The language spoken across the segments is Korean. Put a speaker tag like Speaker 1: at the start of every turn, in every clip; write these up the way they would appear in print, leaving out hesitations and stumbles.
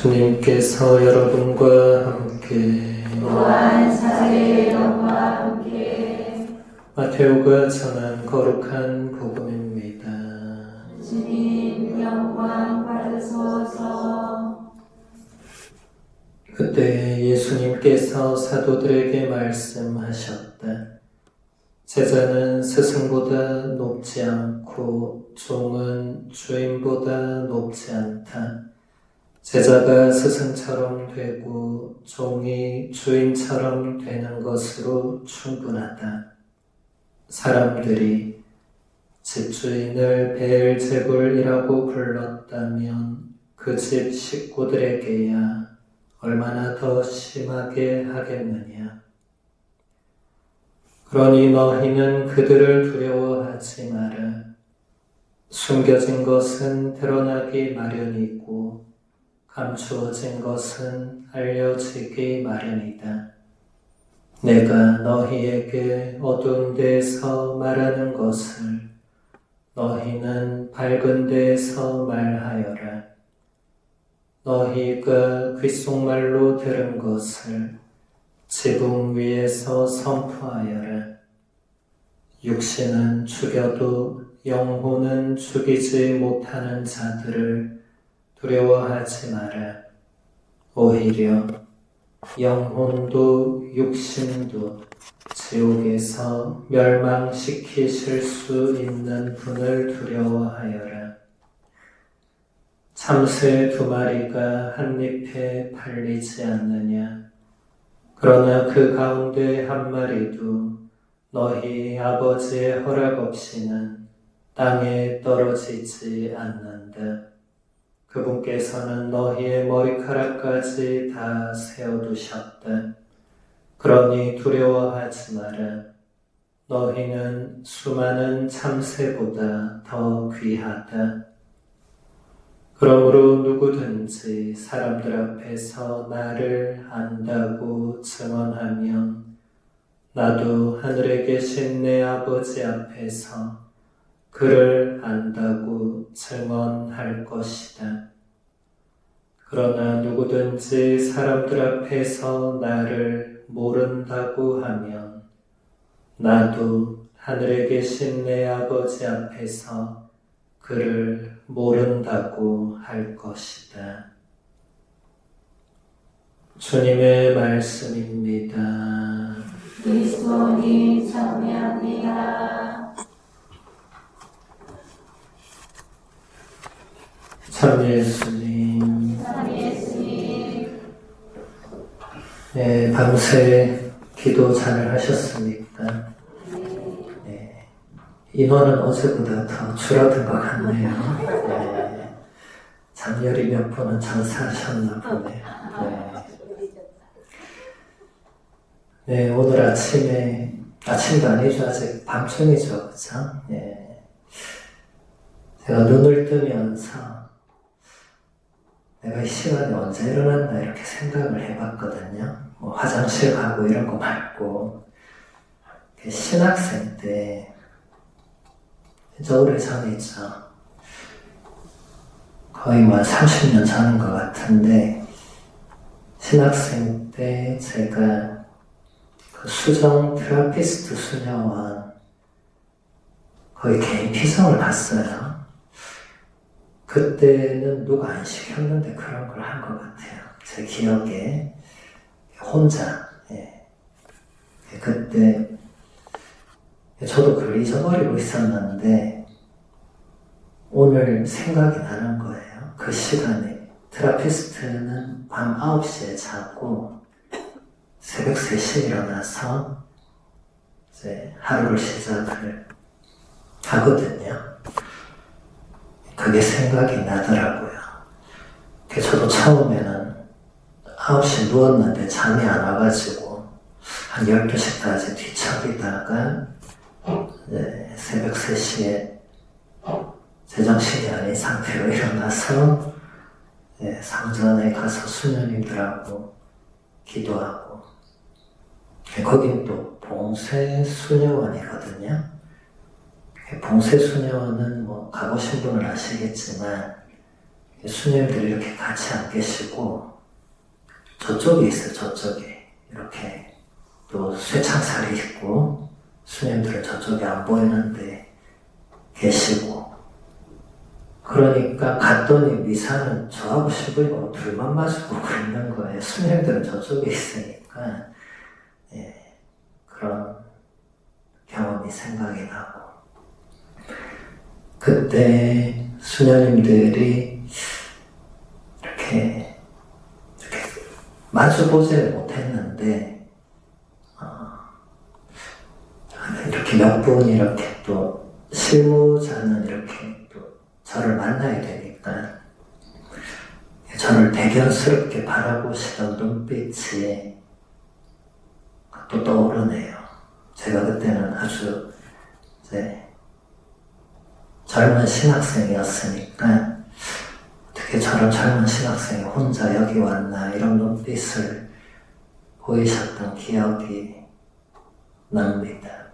Speaker 1: 주님께서 여러분과 함께
Speaker 2: 또한 사제의 영과 함께
Speaker 1: 마테오가 전한 거룩한 복음입니다.
Speaker 2: 주님 영광 받으소서.
Speaker 1: 그때 예수님께서 사도들에게 말씀하셨다. 제자는 스승보다 높지 않고 종은 주인보다 높지 않다. 제자가 스승처럼 되고 종이 주인처럼 되는 것으로 충분하다. 사람들이 집주인을 베엘제불이라고 불렀다면 그 집 식구들에게야 얼마나 더 심하게 하겠느냐. 그러니 너희는 그들을 두려워하지 마라. 숨겨진 것은 드러나기 마련이고 감추어진 것은 알려지기 마련이다. 내가 너희에게 어두운 데에서 말하는 것을 너희는 밝은 데에서 말하여라. 너희가 귓속말로 들은 것을 지붕 위에서 선포하여라. 육신은 죽여도 영혼은 죽이지 못하는 자들을 두려워하지 마라. 오히려 영혼도 육신도 지옥에서 멸망시키실 수 있는 분을 두려워하여라. 참새 2마리가 한 잎에 팔리지 않느냐. 그러나 그 가운데 1마리도 너희 아버지의 허락 없이는 땅에 떨어지지 않는다. 그분께서는 너희의 머리카락까지 다 세워두셨다. 그러니 두려워하지 마라. 너희는 수많은 참새보다 더 귀하다. 그러므로 누구든지 사람들 앞에서 나를 안다고 증언하면 나도 하늘에 계신 내 아버지 앞에서 그를 안다고 증언할 것이다. 그러나 누구든지 사람들 앞에서 나를 모른다고 하면 나도 하늘에 계신 내 아버지 앞에서 그를 모른다고 할 것이다. 주님의 말씀입니다.
Speaker 2: 그리스도님 찬미합니다.
Speaker 1: 참 예수님. 네, 밤새 기도 잘 하셨습니까? 네, 인원은 어제보다 더 줄어든 것 같네요. 네, 장렬히 몇 분은 전사하셨나 보네요. 네, 오늘 아침도 아니죠. 아직 밤중이죠. 그죠? 네. 제가 눈을 뜨면서 내가 이 시간에 언제 일어났나 이렇게 생각을 해봤거든요. 뭐 화장실 가고 이런 거 말고 신학생 때 진짜 오래전이죠. 거의 뭐 30년 전인 것 같은데 신학생 때 제가 그 수정 테라피스트 수녀원 거의 개인 피성을 갔어요. 그때는 누가 안 시켰는데 그런 걸 한 것 같아요. 제 기억에 혼자. 그때 저도 그걸 잊어버리고 있었는데 오늘 생각이 나는 거예요. 그 시간에 테라피스트는 밤 9시에 자고 새벽 3시에 일어나서 이제 하루를 시작을 하거든요. 그게 생각이 나더라고요. 저도 처음에는 9시에 누웠는데 잠이 안 와가지고 한 12시까지 뒤척이다가 새벽 3시에 제정신이 아닌 상태로 일어나서 상전에 가서 수녀님들하고 기도하고 거긴 또 봉쇄수녀원이거든요. 봉쇄수녀원은 뭐 가보신 분은 아시겠지만 수녀님들이 이렇게 같이 안 계시고 저쪽에 있어요. 저쪽에 이렇게 또 쇠창살이 있고 수녀님들은 저쪽에 안 보이는데 계시고, 그러니까 갔더니 미사는 저하고 시부이가 둘만 마주 보고 있는 거예요. 수녀님들은 저쪽에 있으니까. 예, 그런 경험이 생각이 나고, 그때 수녀님들이 이렇게 마주보지를 못했는데 이렇게 몇 분 이렇게 또 실무자는 이렇게 또 저를 만나야 되니까 저를 대견스럽게 바라보시던 눈빛이 또 떠오르네요. 제가 그때는 아주 이제 젊은 신학생이었으니까 어떻게 저런 젊은 신학생이 혼자 여기 왔나 이런 눈빛을 보이셨던 기억이 납니다.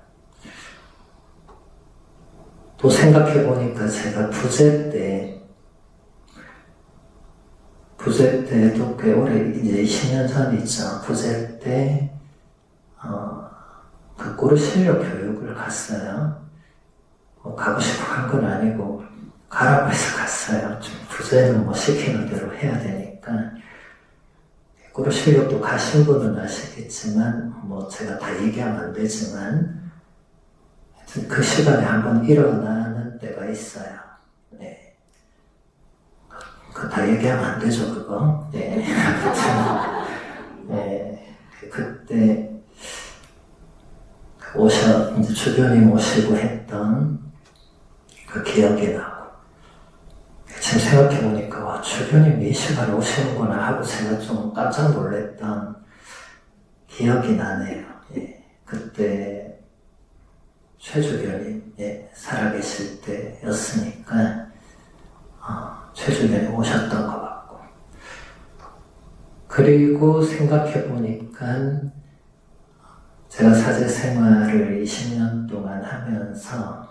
Speaker 1: 또 생각해보니까 제가 부재 때도 꽤 오래, 이제 20년 전이죠. 부재 때, 그 꼬르실료 교육을 갔어요. 가고 싶어 간 건 아니고, 가라고 해서 갔어요. 좀 부재는 뭐 시키는 대로 해야 되니까. 꼬르실료도 가신 분은 아시겠지만, 뭐 제가 다 얘기하면 안 되지만, 하여튼 그 시간에 한번 일어나는 때가 있어요. 네. 그거 다 얘기하면 안 되죠, 그거. 네. 아무튼, 네. 그때 이제 주변이 오시고 했던 그 기억이 나고, 지금 생각해보니까, 와, 주변이 이 시간에 오시는구나 하고 제가 좀 깜짝 놀랐던 기억이 나네요. 예. 그때 최주변이 살아계실 때였으니까 최주변이 오셨던 것 같고, 그리고 생각해보니까 제가 사제 생활을 20년 동안 하면서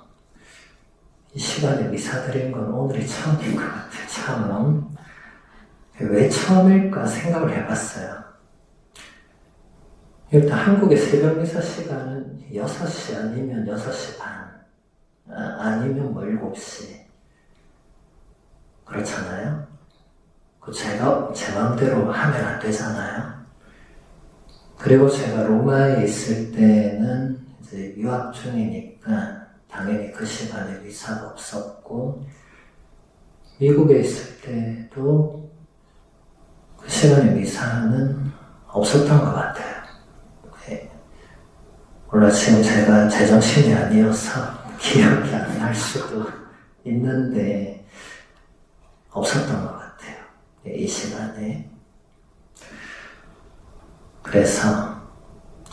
Speaker 1: 이 시간에 미사 드린 건 오늘이 처음인 것 같아요. 처음. 왜 처음일까 생각을 해봤어요. 일단 한국의 새벽 미사 시간은 6시 아니면 6시 반, 아니면 뭐 7시. 그렇잖아요? 제가 제 마음대로 하면 안 되잖아요? 그리고 제가 로마에 있을 때는 이제 유학 중이니까 당연히 그 시간에 미사가 없었고, 미국에 있을 때도 그 시간에 미사는 없었던 것 같아요. 물론 지금 제가 제정신이 아니어서 기억이 안 날 수도 있는데 없었던 것 같아요. 이 시간에. 그래서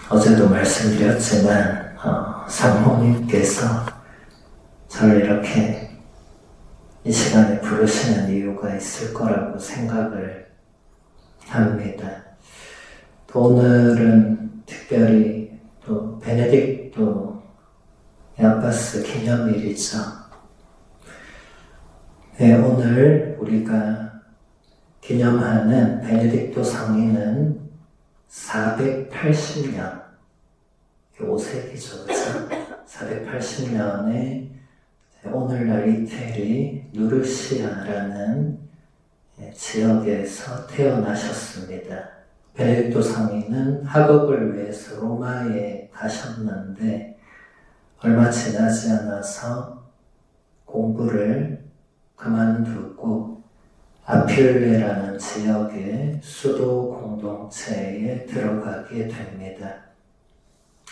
Speaker 1: 어제도 말씀드렸지만 상모님께서 저를 이렇게 이 시간에 부르시는 이유가 있을 거라고 생각을 합니다. 또 오늘은 특별히 또 베네딕토 아바스 기념일이죠. 네, 오늘 우리가 기념하는 베네딕토 성인은 480년, 5세기죠, 그렇죠? 480년에 오늘날 이태리 누르시아라는 지역에서 태어나셨습니다. 베네딕토 성인은 학업을 위해서 로마에 가셨는데 얼마 지나지 않아서 공부를 그만두고 아필레라는 지역의 수도 공동체에 들어가게 됩니다.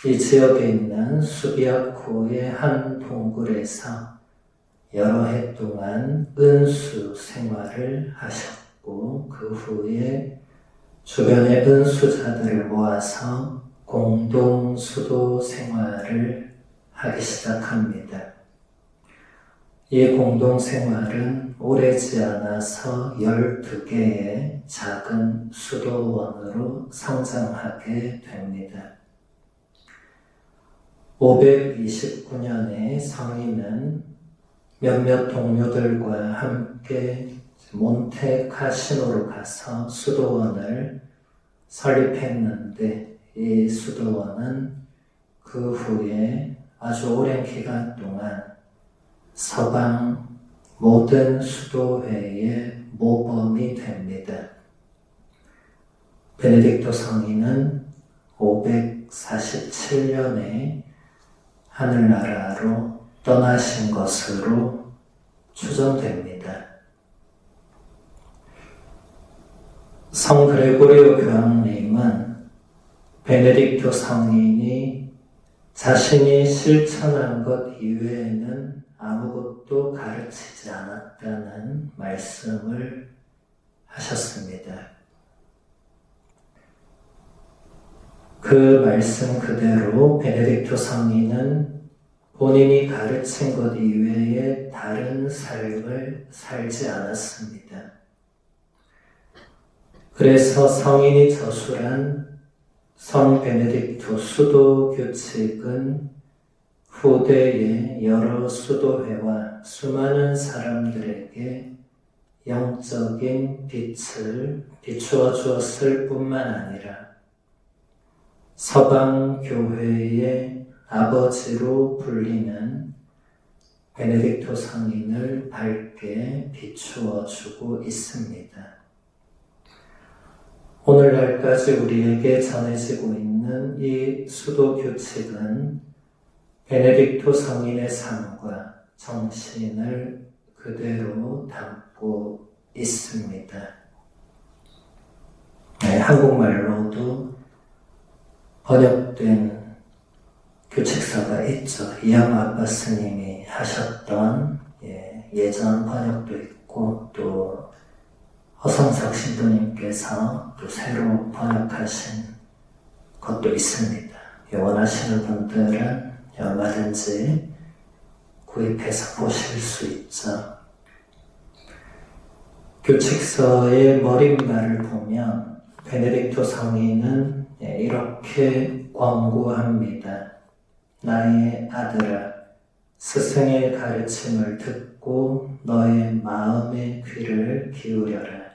Speaker 1: 이 지역에 있는 수비아코의 한 동굴에서 여러 해 동안 은수 생활을 하셨고, 그 후에 주변의 은수자들을 모아서 공동 수도 생활을 하기 시작합니다. 이 공동 생활은 오래지 않아서 12개의 작은 수도원으로 성장하게 됩니다. 529년에 성인은 몇몇 동료들과 함께 몬테카시노로 가서 수도원을 설립했는데 이 수도원은 그 후에 아주 오랜 기간 동안 서방 모든 수도회의 모범이 됩니다. 베네딕토 성인은 547년에 하늘나라로 떠나신 것으로 추정됩니다. 성 그레고리오 교황님은 베네딕토 성인이 자신이 실천한 것 이외에는 아무것도 가르치지 않았다는 말씀을 하셨습니다. 그 말씀 그대로 베네딕토 성인은 본인이 가르친 것 이외에 다른 삶을 살지 않았습니다. 그래서 성인이 저술한 성 베네딕토 수도 규칙은 후대의 여러 수도회와 수많은 사람들에게 영적인 빛을 비추어 주었을 뿐만 아니라 서방 교회의 아버지로 불리는 베네딕토 성인을 밝게 비추어 주고 있습니다. 오늘날까지 우리에게 전해지고 있는 이 수도 규칙은 베네딕토 성인의 삶과 정신을 그대로 담고 있습니다. 네, 한국말로도 번역된 규칙서가 있죠. 이영 아빠 스님이 하셨던 예전 번역도 있고 또 허성석 신도님께서 또 새로 번역하신 것도 있습니다. 원하시는 분들은 얼마든지 구입해서 보실 수 있죠. 규칙서의 머릿말을 보면 베네딕토 성인은 이렇게 권고합니다. 나의 아들아, 스승의 가르침을 듣고 너의 마음의 귀를 기울여라.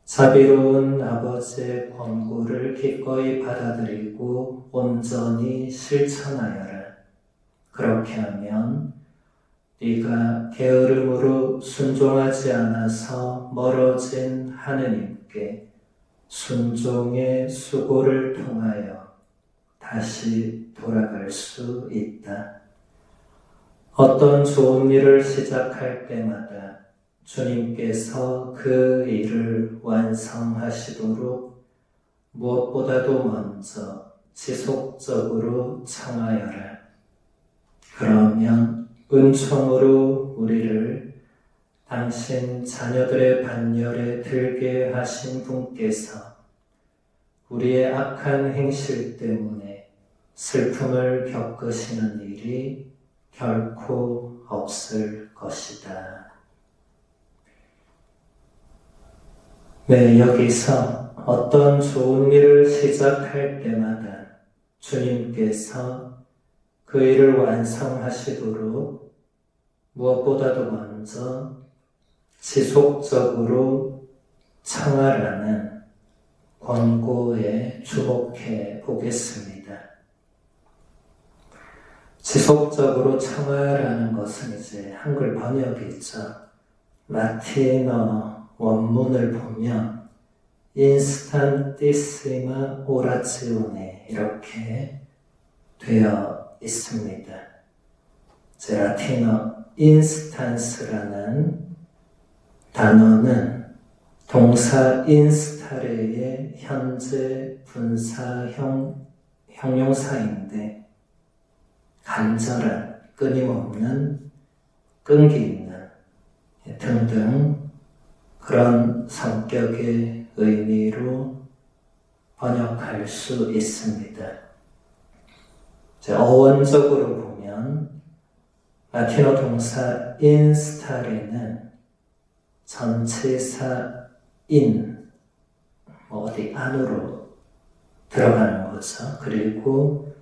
Speaker 1: 자비로운 아버지의 권고를 기꺼이 받아들이고 온전히 실천하여라. 그렇게 하면 네가 게으름으로 순종하지 않아서 멀어진 하느님께 순종의 수고를 통하여 다시 돌아갈 수 있다. 어떤 좋은 일을 시작할 때마다 주님께서 그 일을 완성하시도록 무엇보다도 먼저 지속적으로 청하여라. 그러면 은총으로 우리를 당신 자녀들의 반열에 들게 하신 분께서 우리의 악한 행실 때문에 슬픔을 겪으시는 일이 결코 없을 것이다. 네, 여기서 어떤 좋은 일을 시작할 때마다 주님께서 그 일을 완성하시도록 무엇보다도 먼저 지속적으로 청하라는 권고에 주목해 보겠습니다. 지속적으로 청하라는 것은 이제 한글 번역이 있죠. 라틴어 원문을 보면 인스탄티시마 오라지오네 이렇게 되어 있습니다. 제 라틴어 인스탄스라는 단어는 동사 인스타레의 현재 분사 형용사인데 간절한, 끊임없는, 끈기 있는 등등 그런 성격의 의미로 번역할 수 있습니다. 어원적으로 보면 라틴어 동사 인스타레는 전치사 인, 어디 안으로 들어가는 거죠. 그리고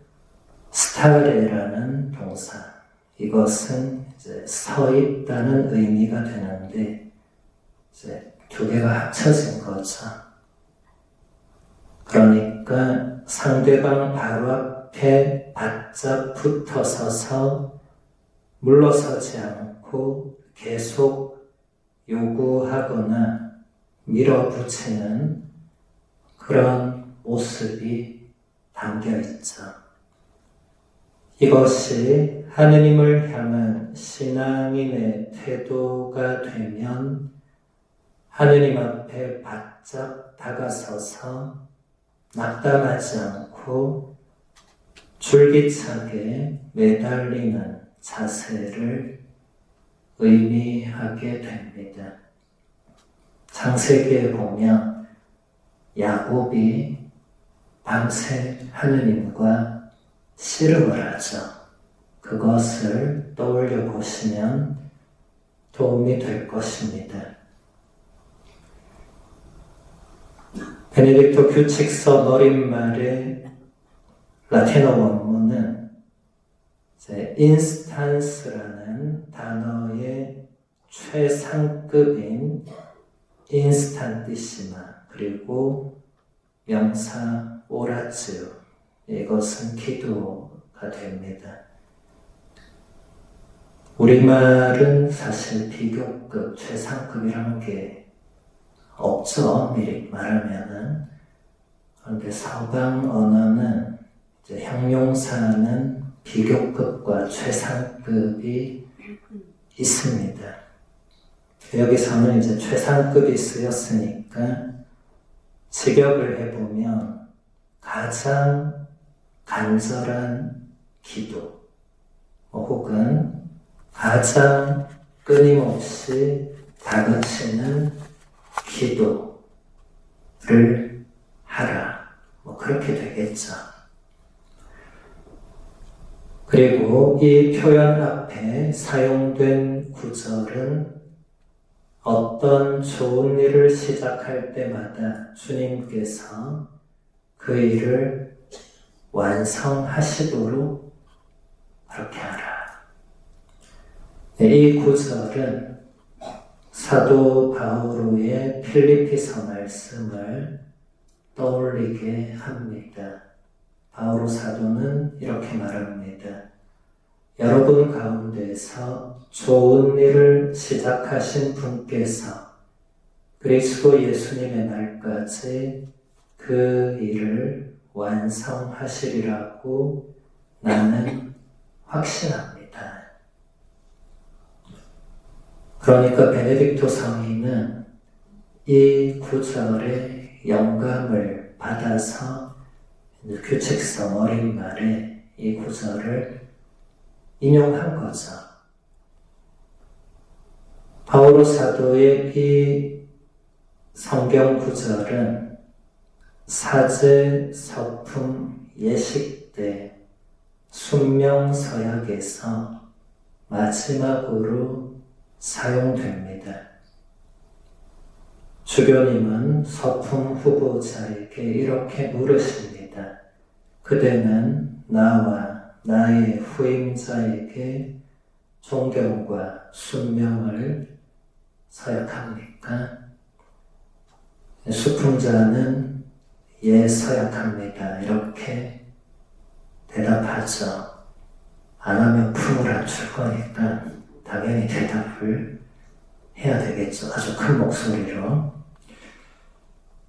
Speaker 1: 스타레라는 동사, 이것은 이제 서 있다는 의미가 되는데 이제 두 개가 합쳐진 거죠. 그러니까 상대방 바로 앞에 바짝 붙어 서서 물러서지 않고 계속 요구하거나 밀어붙이는 그런 모습이 담겨 있죠. 이것이 하느님을 향한 신앙인의 태도가 되면 하느님 앞에 바짝 다가서서 낙담하지 않고 줄기차게 매달리는 자세를 의미하게 됩니다. 창세기에 보면 야곱이 밤새 하느님과 씨름을 하죠. 그것을 떠올려 보시면 도움이 될 것입니다. 베네딕토 규칙서 노린말의 라틴어 원문은 인스탄스라는 단어의 최상급인 인스탄티시마 그리고 명사 오라츠요, 이것은 기도가 됩니다. 우리말은 사실 비교급, 최상급이라는 게 없죠, 미리 말하면은. 그런데 서방 언어는 이제 형용사는 비교급과 최상급이 있습니다. 여기서는 이제 최상급이 쓰였으니까 직역을 해보면 가장 간절한 기도 혹은 가장 끊임없이 다그치는 기도를 하라, 그렇게 되겠죠. 그리고 이 표현 앞에 사용된 구절은 어떤 좋은 일을 시작할 때마다 주님께서 그 일을 완성하시도록 그렇게 하라. 이 구절은 사도 바오로의 필리피서 말씀을 떠올리게 합니다. 바오로 사도는 이렇게 말합니다. 여러분 가운데서 좋은 일을 시작하신 분께서 그리스도 예수님의 날까지 그 일을 완성하시리라고 나는 확신합니다. 그러니까 베네딕토 성인은 이 구절의 영감을 받아서 규칙성 어린말에 이 구절을 인용한 거죠. 바오로 사도의 이 성경 구절은 사제, 서품, 예식 때 순명서약에서 마지막으로 사용됩니다. 주교님은 서품 후보자에게 이렇게 물으십니다. 그대는 나와 나의 후임자에게 존경과 순명을 서약합니까? 수품자는 예, 서약합니다. 이렇게 대답하죠. 안 하면 품을 안 줄 거니까 당연히 대답을 해야 되겠죠. 아주 큰 목소리로.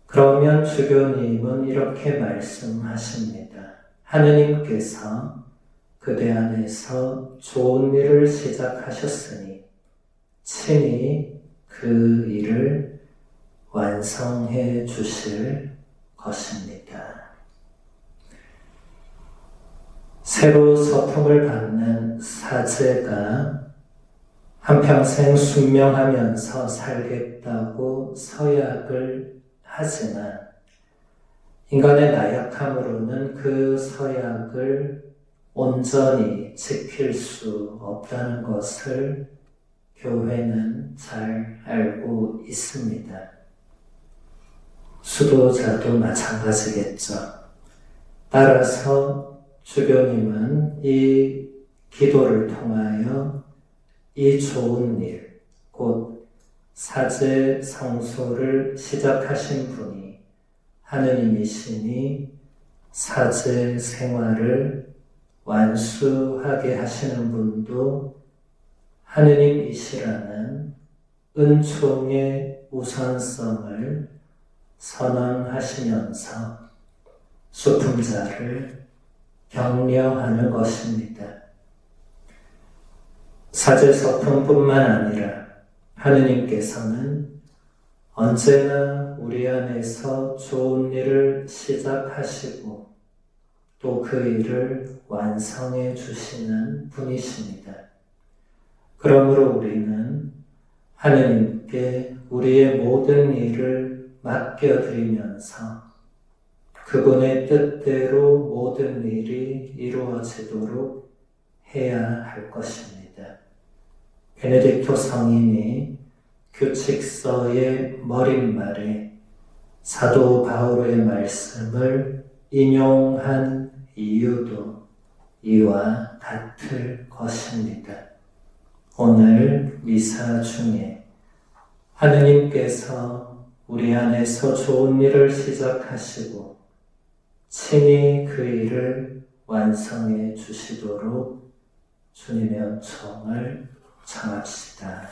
Speaker 1: 그러면 주교님은 이렇게 말씀하십니다. 하느님께서 그대 안에서 좋은 일을 시작하셨으니 친히 그 일을 완성해 주실 것입니다. 새로 서품을 받는 사제가 한평생 순명하면서 살겠다고 서약을 하지만 인간의 나약함으로는 그 서약을 온전히 지킬 수 없다는 것을 교회는 잘 알고 있습니다. 수도자도 마찬가지겠죠. 따라서 주교님은 이 기도를 통하여 이 좋은 일, 곧 사제 성소를 시작하신 분이 하느님이시니 사제 생활을 완수하게 하시는 분도 하느님이시라는 은총의 우선성을 선언하시면서 수품자를 격려하는 것입니다. 사제서품뿐만 아니라 하느님께서는 언제나 우리 안에서 좋은 일을 시작하시고 또 그 일을 완성해 주시는 분이십니다. 그러므로 우리는 하느님께 우리의 모든 일을 맡겨드리면서 그분의 뜻대로 모든 일이 이루어지도록 해야 할 것입니다. 베네딕토 성인이 규칙서의 머릿말에 사도 바울의 말씀을 인용한 이유도 이와 같을 것입니다. 오늘 미사 중에 하느님께서 우리 안에서 좋은 일을 시작하시고 친히 그 일을 완성해 주시도록 주님의 은총을 청합시다.